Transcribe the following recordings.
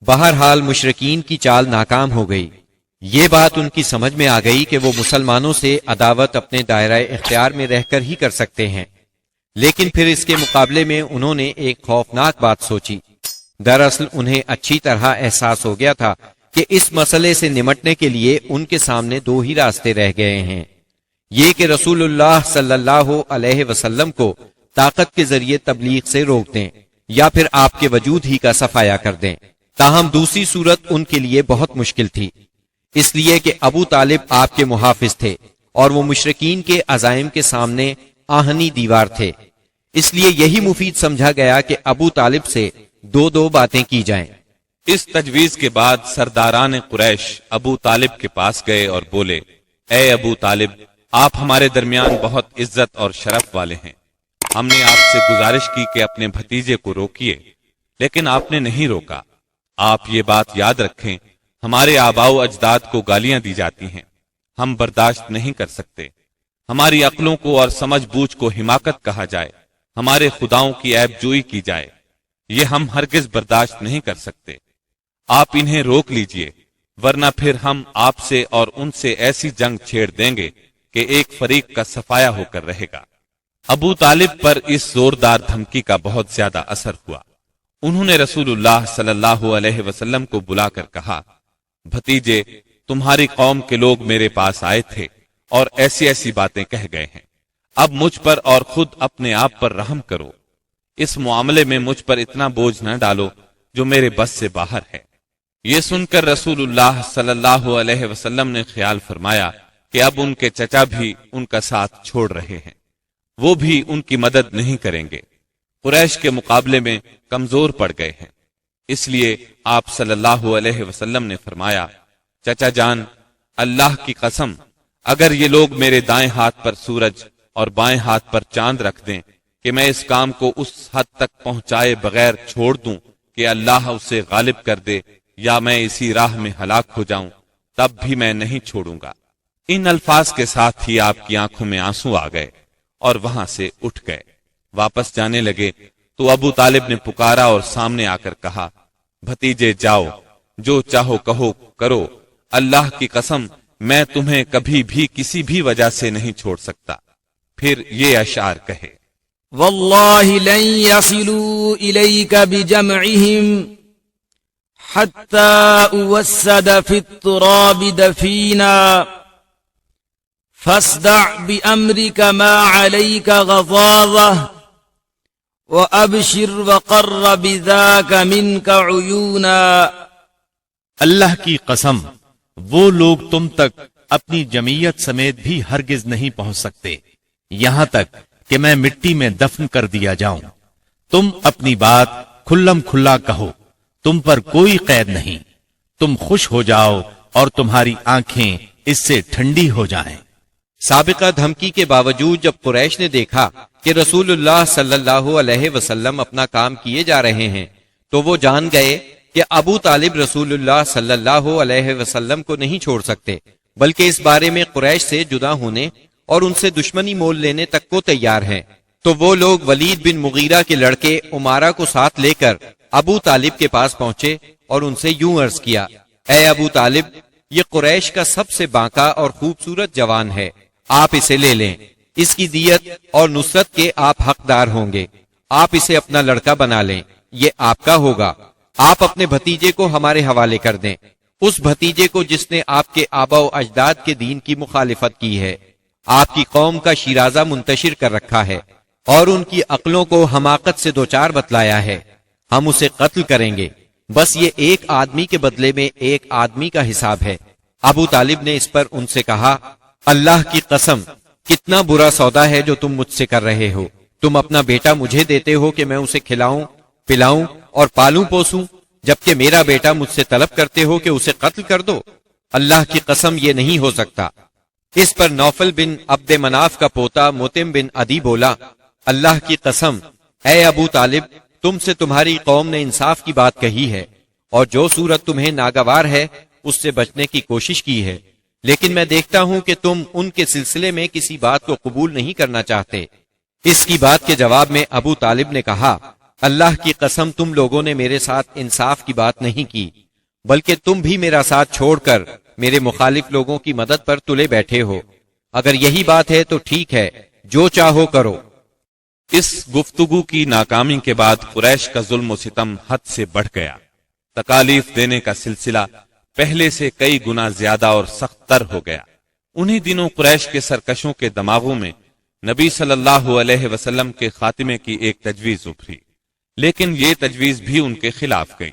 بہرحال مشرکین کی چال ناکام ہو گئی۔ یہ بات ان کی سمجھ میں آ گئی کہ وہ مسلمانوں سے عداوت اپنے دائرہ اختیار میں رہ کر ہی کر سکتے ہیں، لیکن پھر اس کے مقابلے میں انہوں نے ایک خوفناک بات سوچی۔ دراصل انہیں اچھی طرح احساس ہو گیا تھا کہ اس مسئلے سے نمٹنے کے لیے ان کے سامنے دو ہی راستے رہ گئے ہیں، یہ کہ رسول اللہ صلی اللہ علیہ وسلم کو طاقت کے ذریعے تبلیغ سے روک دیں یا پھر آپ کے وجود ہی کا صفایا کر دیں۔ تاہم دوسری صورت ان کے لیے بہت مشکل تھی، اس لیے کہ ابو طالب آپ کے محافظ تھے اور وہ مشرکین کے عزائم کے سامنے آہنی دیوار تھے۔ اس لیے یہی مفید سمجھا گیا کہ ابو طالب سے دو باتیں کی جائیں۔ اس تجویز کے بعد سرداران قریش ابو طالب کے پاس گئے اور بولے، اے ابو طالب، آپ ہمارے درمیان بہت عزت اور شرف والے ہیں۔ ہم نے آپ سے گزارش کی کہ اپنے بھتیجے کو روکیے، لیکن آپ نے نہیں روکا۔ آپ یہ بات یاد رکھیں، ہمارے آباء و اجداد کو گالیاں دی جاتی ہیں، ہم برداشت نہیں کر سکتے۔ ہماری عقلوں کو اور سمجھ بوجھ کو حماقت کہا جائے، ہمارے خداؤں کی عیب جوئی کی جائے، یہ ہم ہرگز برداشت نہیں کر سکتے۔ آپ انہیں روک لیجئے، ورنہ پھر ہم آپ سے اور ان سے ایسی جنگ چھیڑ دیں گے کہ ایک فریق کا صفایا ہو کر رہے گا۔ ابو طالب پر اس زوردار دھمکی کا بہت زیادہ اثر ہوا۔ انہوں نے رسول اللہ صلی اللہ علیہ وسلم کو بلا کر کہا، بھتیجے، تمہاری قوم کے لوگ میرے پاس آئے تھے اور ایسی ایسی باتیں کہہ گئے ہیں، اب مجھ پر اور خود اپنے آپ پر رحم کرو۔ اس معاملے میں مجھ پر اتنا بوجھ نہ ڈالو جو میرے بس سے باہر ہے۔ یہ سن کر رسول اللہ صلی اللہ علیہ وسلم نے خیال فرمایا کہ اب ان کے چچا بھی ان کا ساتھ چھوڑ رہے ہیں، وہ بھی ان کی مدد نہیں کریں گے، قریش کے مقابلے میں کمزور پڑ گئے ہیں۔ اس لیے آپ صلی اللہ علیہ وسلم نے فرمایا، چچا جان، اللہ کی قسم، اگر یہ لوگ میرے دائیں ہاتھ پر سورج اور بائیں ہاتھ پر چاند رکھ دیں کہ میں اس کام کو اس حد تک پہنچائے بغیر چھوڑ دوں کہ اللہ اسے غالب کر دے یا میں اسی راہ میں ہلاک ہو جاؤں، تب بھی میں نہیں چھوڑوں گا۔ ان الفاظ کے ساتھ ہی آپ کی آنکھوں میں آنسو آ گئے اور وہاں سے اٹھ گئے۔ واپس جانے لگے تو ابو طالب نے پکارا اور سامنے آ کر کہا، بھتیجے جاؤ، جو چاہو کہو کرو، اللہ کی قسم میں تمہیں کبھی بھی کسی بھی وجہ سے نہیں چھوڑ سکتا۔ پھر یہ اشعار کہے، واللہ لن يصلوا إليك بجمعهم حتى أوسد في التراب دفينا فاصدع بأمرك ما عليك غضاضة وأبشر وقر بذاك منك عيونا۔ اللہ کی قسم، وہ لوگ تم تک اپنی جمعیت سمیت بھی ہرگز نہیں پہنچ سکتے یہاں تک کہ میں مٹی میں دفن کر دیا جاؤں۔ تم اپنی بات کھلم کھلا کہو، تم پر کوئی قید نہیں، تم خوش ہو جاؤ اور تمہاری آنکھیں اس سے ٹھنڈی ہو جائیں۔ سابقہ دھمکی کے باوجود جب قریش نے دیکھا کہ رسول اللہ صلی اللہ علیہ وسلم اپنا کام کیے جا رہے ہیں تو وہ جان گئے کہ ابو طالب رسول اللہ صلی اللہ علیہ وسلم کو نہیں چھوڑ سکتے، بلکہ اس بارے میں قریش سے جدا ہونے اور ان سے دشمنی مول لینے تک کو تیار ہیں۔ تو وہ لوگ ولید بن مغیرہ کے لڑکے عمارہ کو ساتھ لے کر ابو طالب کے پاس پہنچے اور ان سے یوں عرض کیا، اے ابو طالب، یہ قریش کا سب سے بانکا اور خوبصورت جوان ہے، آپ اسے لے لیں، اس کی دیت اور نصرت کے آپ حقدار ہوں گے، آپ اسے اپنا لڑکا بنا لیں، یہ آپ کا ہوگا، آپ اپنے بھتیجے کو ہمارے حوالے کر دیں، اس بھتیجے کو جس نے آپ کے آبا و اجداد کے دین کی مخالفت کی ہے، آپ کی قوم کا شیرازہ منتشر کر رکھا ہے اور ان کی عقلوں کو حماقت سے دوچار بتلایا ہے، ہم اسے قتل کریں گے، بس یہ ایک آدمی کے بدلے میں ایک آدمی کا حساب ہے۔ ابو طالب نے اس پر ان سے کہا، اللہ کی قسم، کتنا برا سودا ہے جو تم مجھ سے کر رہے ہو، تم اپنا بیٹا مجھے دیتے ہو کہ میں اسے کھلاؤں پلاؤں اور پالوں پوسوں، جبکہ میرا بیٹا مجھ سے طلب کرتے ہو کہ اسے قتل کر دو، اللہ کی قسم یہ نہیں ہو سکتا۔ اس پر نوفل بن عبد مناف کا پوتا متم بن عدی بولا، اللہ کی قسم، اے ابو طالب، تم سے تمہاری قوم نے انصاف کی بات کہی ہے اور جو صورت تمہیں ناگوار ہے اس سے بچنے کی کوشش کی ہے، لیکن میں دیکھتا ہوں کہ تم ان کے سلسلے میں کسی بات کو قبول نہیں کرنا چاہتے۔ اس کی بات کے جواب میں ابو طالب نے کہا، اللہ کی قسم تم لوگوں نے میرے ساتھ انصاف کی بات نہیں کی، بلکہ تم بھی میرا ساتھ چھوڑ کر میرے مخالف لوگوں کی مدد پر تلے بیٹھے ہو۔ اگر یہی بات ہے تو ٹھیک ہے، جو چاہو کرو۔ اس گفتگو کی ناکامی کے بعد قریش کا ظلم و ستم حد سے بڑھ گیا۔ تکالیف دینے کا سلسلہ پہلے سے کئی گنا زیادہ اور سخت تر ہو گیا۔ انہی دنوں قریش کے سرکشوں کے دماغوں میں نبی صلی اللہ علیہ وسلم کے خاتمے کی ایک تجویز ابھری، لیکن یہ تجویز بھی ان کے خلاف گئی۔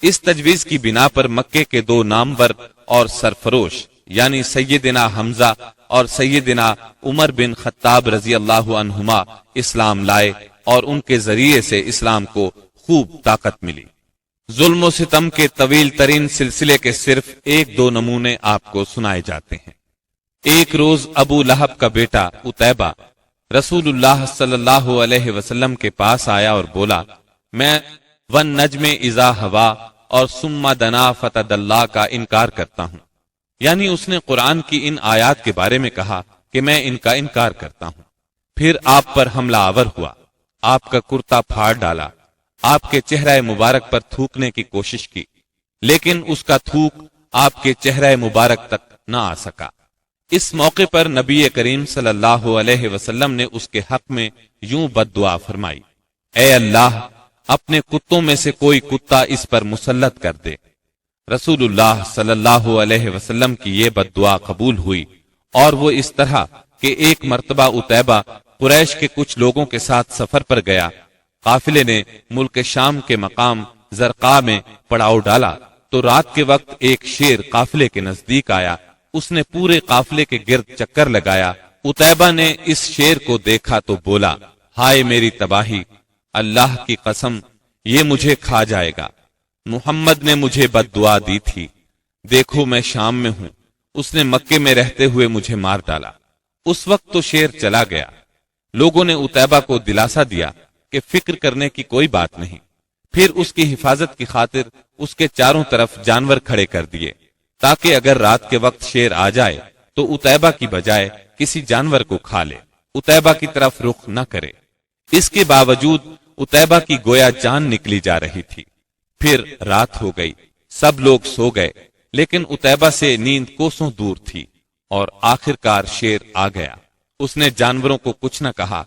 اس تجویز کی بنا پر مکے کے دو نامور اور سرفروش یعنی سیدنا حمزہ اور سیدنا عمر بن خطاب رضی اللہ عنہما اسلام لائے، اور ان کے ذریعے سے اسلام کو خوب طاقت ملی۔ ظلم و ستم کے طویل ترین سلسلے کے صرف ایک دو نمونے آپ کو سنائے جاتے ہیں۔ ایک روز ابو لہب کا بیٹا عتیبہ رسول اللہ صلی اللہ علیہ وسلم کے پاس آیا اور بولا، میں والنجم اذا ہوا اور ثم دنا فتدلی کا انکار کرتا ہوں، یعنی اس نے قرآن کی ان آیات کے بارے میں کہا کہ میں ان کا انکار کرتا ہوں۔ پھر آپ پر حملہ آور ہوا، آپ کا کرتا پھاڑ ڈالا، آپ کے چہرہ مبارک پر تھوکنے کی کوشش کی، لیکن اس کا تھوک آپ کے چہرہ مبارک تک نہ آ سکا۔ اس موقع پر نبی کریم صلی اللہ علیہ وسلم نے اس کے حق میں یوں بد دعا فرمائی، اے اللہ اپنے کتوں میں سے کوئی کتا اس پر مسلط کر دے۔ رسول اللہ صلی اللہ علیہ وسلم کی یہ بد دعا قبول ہوئی، اور وہ اس طرح کہ ایک مرتبہ عتیبہ قریش کے کچھ لوگوں کے ساتھ سفر پر گیا۔ قافلے نے ملک شام کے مقام زرقاء میں پڑاؤ ڈالا تو رات کے وقت ایک شیر قافلے کے نزدیک آیا۔ اس نے پورے قافلے کے گرد چکر لگایا۔ عتیبہ نے اس شیر کو دیکھا تو بولا، ہائے میری تباہی، اللہ کی قسم یہ مجھے کھا جائے گا۔ محمد نے مجھے بد دعا دی تھی، دیکھو میں شام میں ہوں، اس نے مکے میں رہتے ہوئے مجھے مار ڈالا۔ اس وقت تو شیر چلا گیا۔ لوگوں نے عتیبہ کو دلاسا دیا کہ فکر کرنے کی کوئی بات نہیں۔ پھر اس کی حفاظت کی خاطر اس کے چاروں طرف جانور کھڑے کر دیے، تاکہ اگر رات کے وقت شیر آ جائے تو عتیبہ کی بجائے کسی جانور کو کھا لے، عتیبہ کی طرف رخ نہ کرے۔ اس کے باوجود عتیبہ کی گویا جان نکلی جا رہی تھی۔ پھر رات ہو گئی، سب لوگ سو گئے، لیکن عتیبہ سے نیند کوسوں دور تھی، اور آخر کار شیر آ گیا۔ اس نے جانوروں کو کچھ نہ کہا،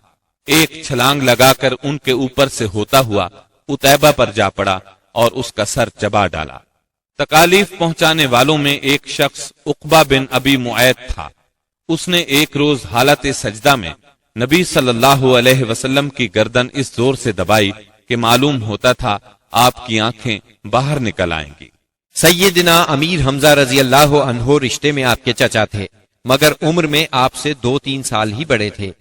ایک چھلانگ لگا کر ان کے اوپر سے ہوتا ہوا عتیبہ پر جا پڑا اور اس کا سر چبا ڈالا۔ تکالیف پہنچانے والوں میں ایک شخص عقبہ بن ابی معیط تھا۔ اس نے ایک روز حالت سجدہ میں نبی صلی اللہ علیہ وسلم کی گردن اس زور سے دبائی کہ معلوم ہوتا تھا آپ کی آنکھیں باہر نکل آئیں گی۔ سیدنا امیر حمزہ رضی اللہ عنہ رشتے میں آپ کے چچا تھے، مگر عمر میں آپ سے 2-3 سال ہی بڑے تھے۔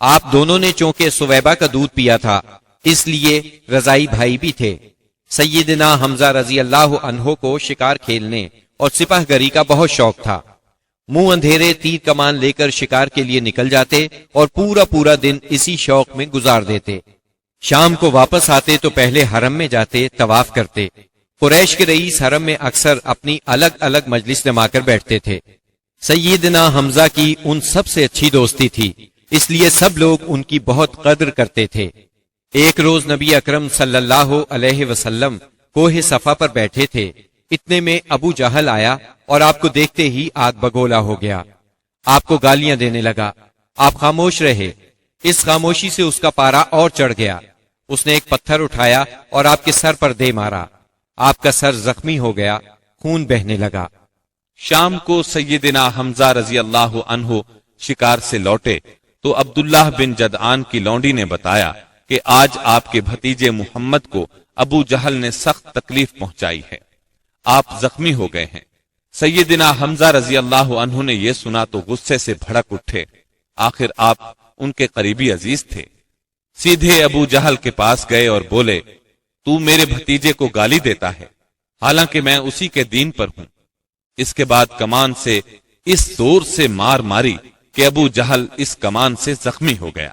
آپ دونوں نے چونکہ سویبہ کا دودھ پیا تھا، اس لیے رضائی بھائی بھی تھے۔ سیدنا حمزہ رضی اللہ عنہ کو شکار کھیلنے اور سپاہ گری کا بہت شوق تھا۔ منہ اندھیرے تیر کمان لے کر شکار کے لیے نکل جاتے اور پورا دن اسی شوق میں گزار دیتے۔ شام کو واپس آتے تو پہلے حرم میں جاتے، طواف کرتے۔ قریش کے رئیس حرم میں اکثر اپنی الگ الگ مجلس جما کر بیٹھتے تھے۔ سیدنا حمزہ کی ان سب سے اچھی دوستی تھی، اس لیے سب لوگ ان کی بہت قدر کرتے تھے۔ ایک روز نبی اکرم صلی اللہ علیہ وسلم کوہ صفا پر بیٹھے تھے، اتنے میں ابو جہل آیا اور آپ کو دیکھتے ہی آگ بگولا ہو گیا۔ آپ کو گالیاں دینے لگا، آپ خاموش رہے۔ اس خاموشی سے اس کا پارا اور چڑھ گیا۔ اس نے ایک پتھر اٹھایا اور آپ کے سر پر دے مارا۔ آپ کا سر زخمی ہو گیا، خون بہنے لگا۔ شام کو سیدنا حمزہ رضی اللہ عنہ شکار سے لوٹے تو عبداللہ بن جدعان کی لونڈی نے بتایا کہ آج آپ کے بھتیجے محمد کو ابو جہل نے سخت تکلیف پہنچائی ہے، آپ زخمی ہو گئے ہیں۔ سیدنا حمزہ رضی اللہ عنہ نے یہ سنا تو غصے سے بھڑک اٹھے، آخر آپ ان کے قریبی عزیز تھے۔ سیدھے ابو جہل کے پاس گئے اور بولے، تو میرے بھتیجے کو گالی دیتا ہے، حالانکہ میں اسی کے دین پر ہوں۔ اس کے بعد کمان سے اس زور سے مار ماری کہ ابو جہل اس کمان سے زخمی ہو گیا۔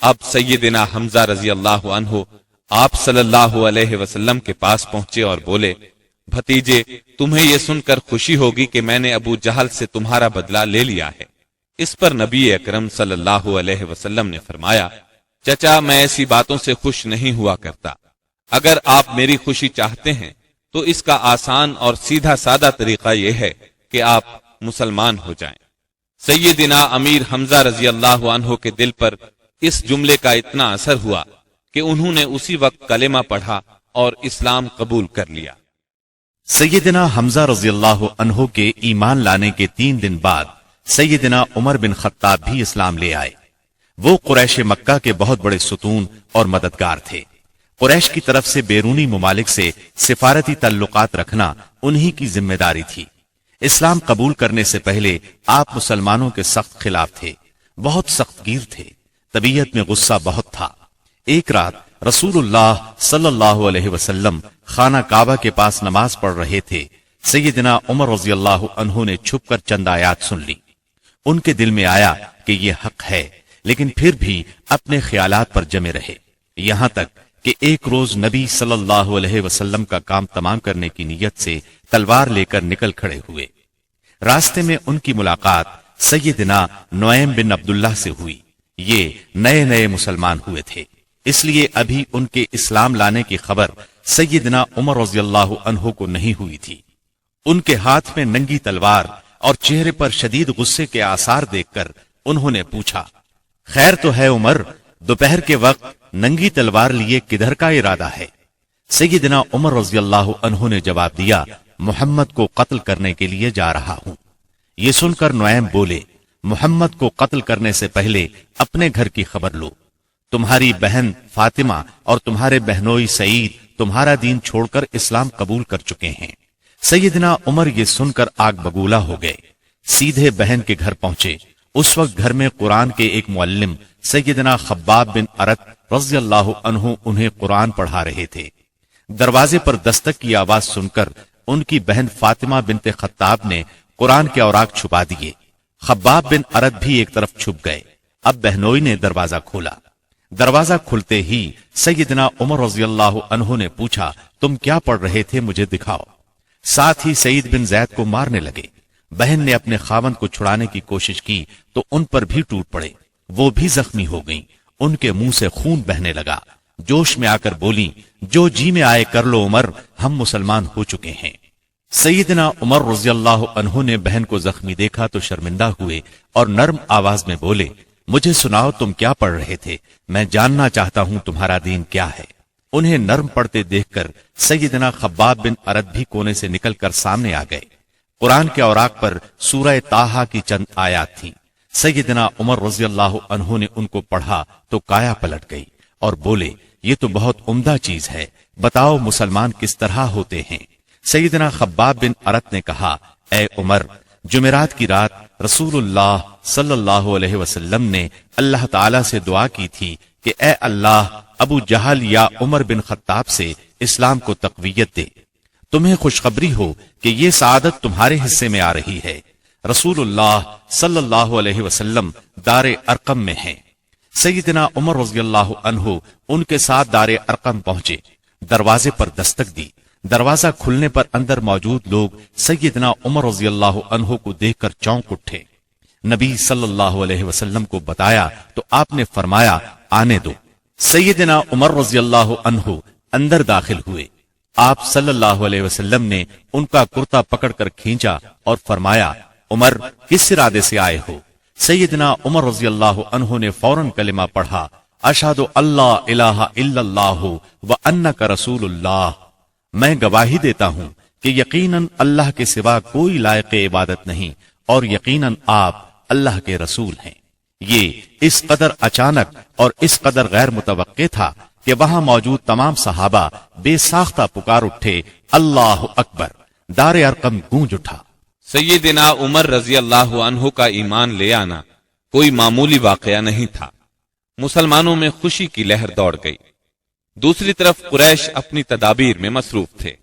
اب سیدنا حمزہ رضی اللہ عنہ آپ صلی اللہ علیہ وسلم کے پاس پہنچے اور بولے، بھتیجے تمہیں یہ سن کر خوشی ہوگی کہ میں نے ابو جہل سے تمہارا بدلہ لے لیا ہے۔ اس پر نبی اکرم صلی اللہ علیہ وسلم نے فرمایا، چچا میں ایسی باتوں سے خوش نہیں ہوا کرتا، اگر آپ میری خوشی چاہتے ہیں تو اس کا آسان اور سیدھا سادہ طریقہ یہ ہے کہ آپ مسلمان ہو جائیں۔ سیدنا امیر حمزہ رضی اللہ عنہ کے دل پر اس جملے کا اتنا اثر ہوا کہ انہوں نے اسی وقت کلمہ پڑھا اور اسلام قبول کر لیا۔ سیدنا حمزہ رضی اللہ عنہ کے ایمان لانے کے 3 دن بعد سیدنا عمر بن خطاب بھی اسلام لے آئے۔ وہ قریش مکہ کے بہت بڑے ستون اور مددگار تھے۔ قریش کی طرف سے بیرونی ممالک سے سفارتی تعلقات رکھنا انہی کی ذمہ داری تھی۔ اسلام قبول کرنے سے پہلے آپ مسلمانوں کے سخت خلاف تھے، بہت سخت گیر تھے، طبیعت میں غصہ بہت تھا۔ ایک رات رسول اللہ صلی اللہ علیہ وسلم خانہ کعبہ کے پاس نماز پڑھ رہے تھے۔ سیدنا عمر رضی اللہ عنہ نے چھپ کر چند آیات سن لی۔ ان کے دل میں آیا کہ یہ حق ہے، لیکن پھر بھی اپنے خیالات پر جمے رہے، یہاں تک کہ ایک روز نبی صلی اللہ علیہ وسلم کا کام تمام کرنے کی نیت سے تلوار لے کر نکل کھڑے ہوئے۔ راستے میں ان کی ملاقات سیدنا نعیم بن عبداللہ سے ہوئی۔ یہ نئے نئے مسلمان ہوئے تھے، اس لیے ابھی ان کے اسلام لانے کی خبر سیدنا عمر رضی اللہ عنہ کو نہیں ہوئی تھی۔ ان کے ہاتھ میں ننگی تلوار اور چہرے پر شدید غصے کے آثار دیکھ کر انہوں نے پوچھا، خیر تو ہے عمر، دوپہر کے وقت ننگی تلوار لیے کدھر کا ارادہ ہے؟ سیدنا عمر رضی اللہ عنہ نے جواب دیا، محمد کو قتل کرنے کے لیے جا رہا ہوں۔ یہ سن کر نعیم بولے، محمد کو قتل کرنے سے پہلے اپنے گھر کی خبر لو۔ تمہاری بہن فاطمہ اور تمہارے بہنوئی سعید تمہارا دین چھوڑ کر اسلام قبول کر چکے ہیں۔ سیدنا عمر یہ سن کر آگ بگولا ہو گئے، سیدھے بہن کے گھر پہنچے۔ اس وقت گھر میں قرآن کے ایک معلم سیدنا خباب بن ارت رضی اللہ عنہ انہیں قرآن پڑھا رہے تھے۔ دروازے پر دستک کی آواز سن کر ان کی بہن فاطمہ بنت خطاب نے قرآن کے اوراق چھپا دیے۔ خباب بن ارت بھی ایک طرف چھپ گئے۔ اب بہنوئی نے دروازہ کھولا۔ دروازہ کھلتے ہی سیدنا عمر رضی اللہ عنہ نے پوچھا، تم کیا پڑھ رہے تھے، مجھے دکھاؤ۔ ساتھ ہی سعید بن زید کو مارنے لگے۔ بہن نے اپنے خاوند کو چھڑانے کی کوشش کی تو ان پر بھی ٹوٹ پڑے، وہ بھی زخمی ہو گئیں، ان کے منہ سے خون بہنے لگا۔ جوش میں آ کر بولی، جو جی میں آئے کر لو عمر، ہم مسلمان ہو چکے ہیں۔ سیدنا عمر رضی اللہ عنہ نے بہن کو زخمی دیکھا تو شرمندہ ہوئے اور نرم آواز میں بولے، مجھے سناؤ تم کیا پڑھ رہے تھے، میں جاننا چاہتا ہوں تمہارا دین کیا ہے۔ انہیں نرم پڑھتے دیکھ کر سیدنا خباب بن ارت بھی کونے سے نکل کر سامنے آ گئے۔ قرآن کے اوراق پر سورہ طٰہٰ کی چند آیات تھیں۔ سیدنا عمر رضی اللہ عنہ نے ان کو پڑھا تو کایا پلٹ گئی اور بولے، یہ تو بہت عمدہ چیز ہے، بتاؤ مسلمان کس طرح ہوتے ہیں۔ سیدنا خباب بن ارت نے کہا، اے عمر، جمعرات کی رات رسول اللہ صلی اللہ علیہ وسلم نے اللہ تعالی سے دعا کی تھی کہ اے اللہ، ابو جہل یا عمر بن خطاب سے اسلام کو تقویت دے۔ تمہیں خوشخبری ہو کہ یہ سعادت تمہارے حصے میں آ رہی ہے۔ رسول اللہ صلی اللہ علیہ وسلم دار ارقم میں ہیں۔ سیدنا عمر رضی اللہ عنہ ان کے ساتھ دار ارقم پہنچے، دروازے پر دستک دی۔ دروازہ کھلنے پر اندر موجود لوگ سیدنا عمر رضی اللہ عنہ کو دیکھ کر چونک اٹھے۔ نبی صلی اللہ علیہ وسلم کو بتایا تو آپ نے فرمایا، آنے دو۔ سیدنا عمر رضی اللہ عنہ اندر داخل ہوئے۔ آپ صلی اللہ علیہ وسلم نے ان کا کرتا پکڑ کر کھینچا اور فرمایا، عمر، کس ارادے سے آئے ہو؟ سیدنا عمر رضی اللہ عنہ نے فوراً کلمہ پڑھا، اشہد اللہ الہ الا اللہ وانک رسول اللہ، میں گواہی دیتا ہوں کہ یقیناً اللہ کے سوا کوئی لائق عبادت نہیں اور یقیناً آپ اللہ کے رسول ہیں۔ یہ اس قدر اچانک اور اس قدر غیر متوقع تھا کہ وہاں موجود تمام صحابہ بے ساختہ پکار اٹھے، اللہ اکبر۔ دار ارقم گونج اٹھا۔ سیدنا عمر رضی اللہ عنہ کا ایمان لے آنا کوئی معمولی واقعہ نہیں تھا۔ مسلمانوں میں خوشی کی لہر دوڑ گئی۔ دوسری طرف قریش اپنی تدابیر میں مصروف تھے۔